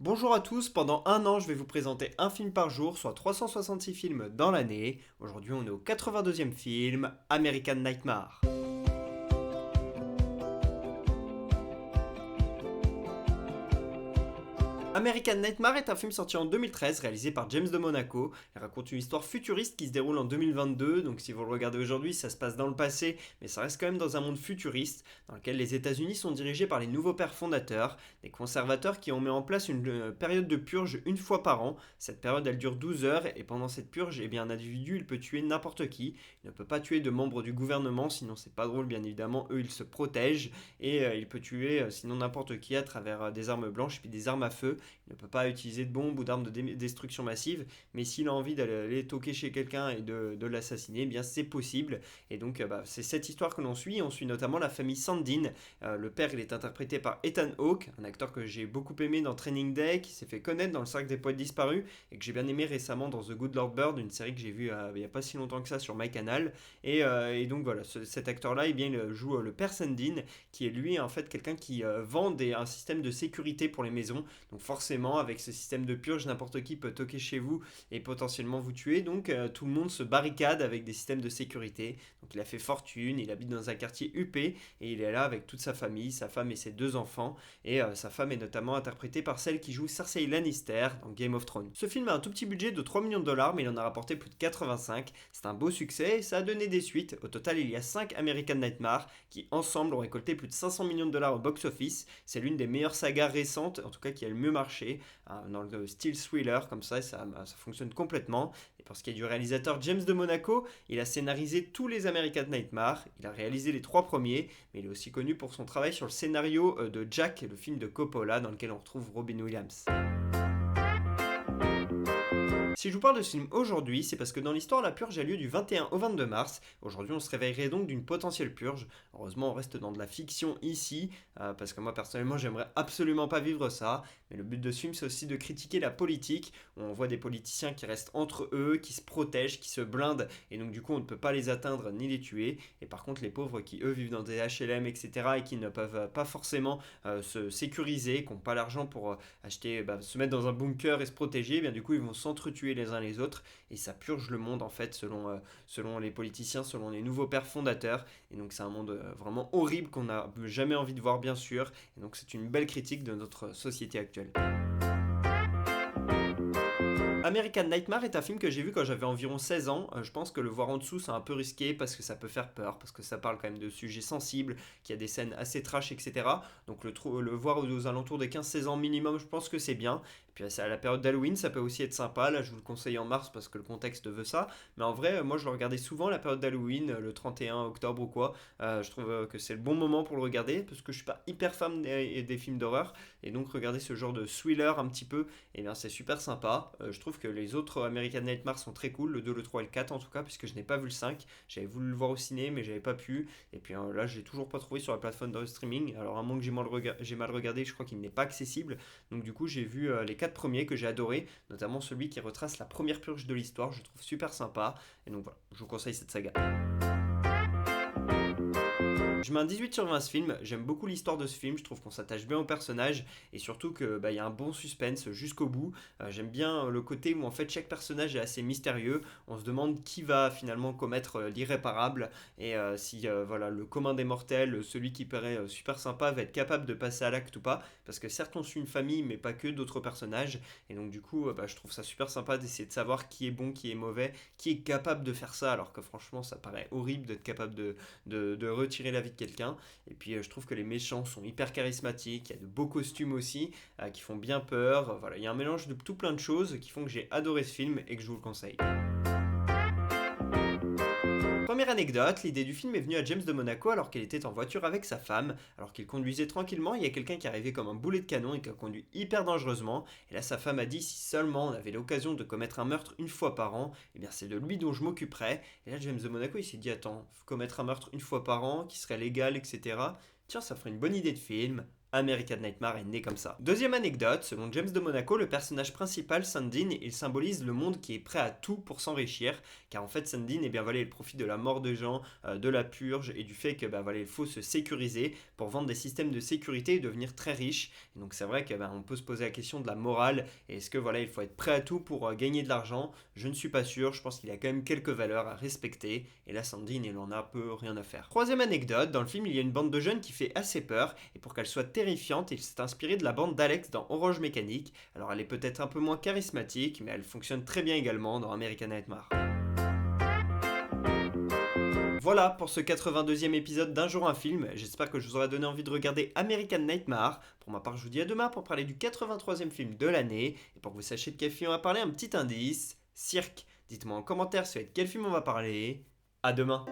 Bonjour à tous, pendant un an je vais vous présenter un film par jour, soit 366 films dans l'année. Aujourd'hui on est au 82e film, American Nightmare. American Nightmare est un film sorti en 2013, réalisé par James de Monaco. Il raconte une histoire futuriste qui se déroule en 2022, donc si vous le regardez aujourd'hui, ça se passe dans le passé, mais ça reste quand même dans un monde futuriste, dans lequel les États-Unis sont dirigés par les nouveaux pères fondateurs, des conservateurs qui ont mis en place une période de purge une fois par an. Cette période, elle dure 12 heures, et pendant cette purge, eh bien, un individu, il peut tuer n'importe qui. Il ne peut pas tuer de membres du gouvernement, sinon c'est pas drôle, bien évidemment, eux, ils se protègent, et il peut tuer, sinon n'importe qui, à travers des armes blanches et puis des armes à feu. Il ne peut pas utiliser de bombes ou d'armes de destruction massive, mais s'il a envie d'aller toquer chez quelqu'un et de l'assassiner, eh bien c'est possible. Et donc c'est cette histoire que l'on suit. On suit notamment la famille Sandin. Le père, il est interprété par Ethan Hawke, un acteur que j'ai beaucoup aimé dans Training Day, qui s'est fait connaître dans le cercle des poètes disparus et que j'ai bien aimé récemment dans The Good Lord Bird, une série que j'ai vue il n'y a pas si longtemps que ça sur MyCanal. Et donc voilà, cet acteur-là, eh bien, il joue le père Sandin, qui est lui en fait quelqu'un qui vend un système de sécurité pour les maisons. Donc forcément, avec ce système de purge, n'importe qui peut toquer chez vous et potentiellement vous tuer. Donc tout le monde se barricade avec des systèmes de sécurité. Donc il a fait fortune, il habite dans un quartier huppé et il est là avec toute sa famille, sa femme et ses deux enfants. Et sa femme est notamment interprétée par celle qui joue Cersei Lannister dans Game of Thrones. Ce film a un tout petit budget de 3 millions de dollars, mais il en a rapporté plus de 85. C'est un beau succès et ça a donné des suites. Au total, il y a 5 American Nightmare qui ensemble ont récolté plus de 500 millions de dollars au box-office. C'est l'une des meilleures sagas récentes, en tout cas qui a le mieux marché, dans le style thriller, comme ça fonctionne complètement. Et pour ce qui est du réalisateur James de Monaco, il a scénarisé tous les American Nightmare, il a réalisé les 3 premiers, mais il est aussi connu pour son travail sur le scénario de Jack, le film de Coppola, dans lequel on retrouve Robin Williams. Si je vous parle de ce film aujourd'hui, c'est parce que dans l'histoire, la purge a lieu du 21 au 22 mars. Aujourd'hui, on se réveillerait donc d'une potentielle purge. Heureusement, on reste dans de la fiction ici, parce que moi, personnellement, j'aimerais absolument pas vivre ça. Mais le but de ce film, c'est aussi de critiquer la politique. On voit des politiciens qui restent entre eux, qui se protègent, qui se blindent, et donc du coup, on ne peut pas les atteindre ni les tuer. Et par contre, les pauvres qui, eux, vivent dans des HLM, etc., et qui ne peuvent pas forcément se sécuriser, qui n'ont pas l'argent pour acheter, se mettre dans un bunker et se protéger, eh bien du coup, ils vont s'entretuer les uns les autres et ça purge le monde en fait selon les politiciens, selon les nouveaux pères fondateurs. Et donc c'est un monde vraiment horrible qu'on n'a jamais envie de voir bien sûr. Et donc c'est une belle critique de notre société actuelle. American Nightmare est un film que j'ai vu quand j'avais environ 16 ans. Je pense que le voir en dessous, c'est un peu risqué parce que ça peut faire peur, parce que ça parle quand même de sujets sensibles, qu'il y a des scènes assez trash, etc. Donc le voir aux alentours des 15-16 ans minimum, je pense que c'est bien. Et puis à la période d'Halloween, ça peut aussi être sympa. Là, je vous le conseille en mars parce que le contexte veut ça. Mais en vrai, moi, je le regardais souvent la période d'Halloween, le 31 octobre ou quoi. Je trouve que c'est le bon moment pour le regarder parce que je suis pas hyper fan des films d'horreur. Et donc, regarder ce genre de thriller un petit peu, eh bien, c'est super sympa. Je trouve que les autres American Nightmare sont très cool, le 2, le 3 et le 4 en tout cas, puisque je n'ai pas vu le 5. J'avais voulu le voir au ciné, mais j'avais pas pu. Et puis là, je l'ai toujours pas trouvé sur la plateforme de streaming. Alors, à moins que j'ai mal regardé, je crois qu'il n'est pas accessible. Donc, du coup, j'ai vu les 4 premiers que j'ai adoré, notamment celui qui retrace la première purge de l'histoire. Je le trouve super sympa. Et donc, voilà, je vous conseille cette saga. Je mets un 18 sur 20 à ce film, j'aime beaucoup l'histoire de ce film, je trouve qu'on s'attache bien au personnage et surtout que y a un bon suspense jusqu'au bout. J'aime bien le côté où en fait chaque personnage est assez mystérieux, on se demande qui va finalement commettre l'irréparable et si voilà le commun des mortels, celui qui paraît super sympa va être capable de passer à l'acte ou pas, parce que certes on suit une famille mais pas que d'autres personnages et donc du coup je trouve ça super sympa d'essayer de savoir qui est bon, qui est mauvais, qui est capable de faire ça alors que franchement ça paraît horrible d'être capable de retirer la vie de quelqu'un. Et puis je trouve que les méchants sont hyper charismatiques, il y a de beaux costumes aussi qui font bien peur. Voilà, il y a un mélange de tout plein de choses qui font que j'ai adoré ce film et que je vous le conseille. Première anecdote, l'idée du film est venue à James de Monaco alors qu'il était en voiture avec sa femme, alors qu'il conduisait tranquillement, il y a quelqu'un qui arrivait comme un boulet de canon et qui a conduit hyper dangereusement, et là sa femme a dit si seulement on avait l'occasion de commettre un meurtre une fois par an, eh bien c'est de lui dont je m'occuperais, et là James de Monaco il s'est dit attends, commettre un meurtre une fois par an, qui serait légal, etc. Tiens, ça ferait une bonne idée de film. American Nightmare est né comme ça. Deuxième anecdote, selon James de Monaco, le personnage principal, Sandine, il symbolise le monde qui est prêt à tout pour s'enrichir, car en fait Sandine, eh bien voilà, il profite de la mort de gens, de la purge et du fait que voilà, il faut se sécuriser pour vendre des systèmes de sécurité et devenir très riche. Et donc c'est vrai qu'on peut se poser la question de la morale, et est-ce que voilà, il faut être prêt à tout pour gagner de l'argent? Je ne suis pas sûr, je pense qu'il y a quand même quelques valeurs à respecter, et là Sandine, il en a peu rien à faire. Troisième anecdote, dans le film, il y a une bande de jeunes qui fait assez peur, et pour qu'elle soit terrifiante, il s'est inspiré de la bande d'Alex dans Orange Mécanique. Alors elle est peut-être un peu moins charismatique, mais elle fonctionne très bien également dans American Nightmare. Voilà pour ce 82e épisode d'Un jour un film. J'espère que je vous aurai donné envie de regarder American Nightmare. Pour ma part, je vous dis à demain pour parler du 83e film de l'année. Et pour que vous sachiez de quel film on va parler, un petit indice, Cirque. Dites-moi en commentaire de quel film on va parler. À demain.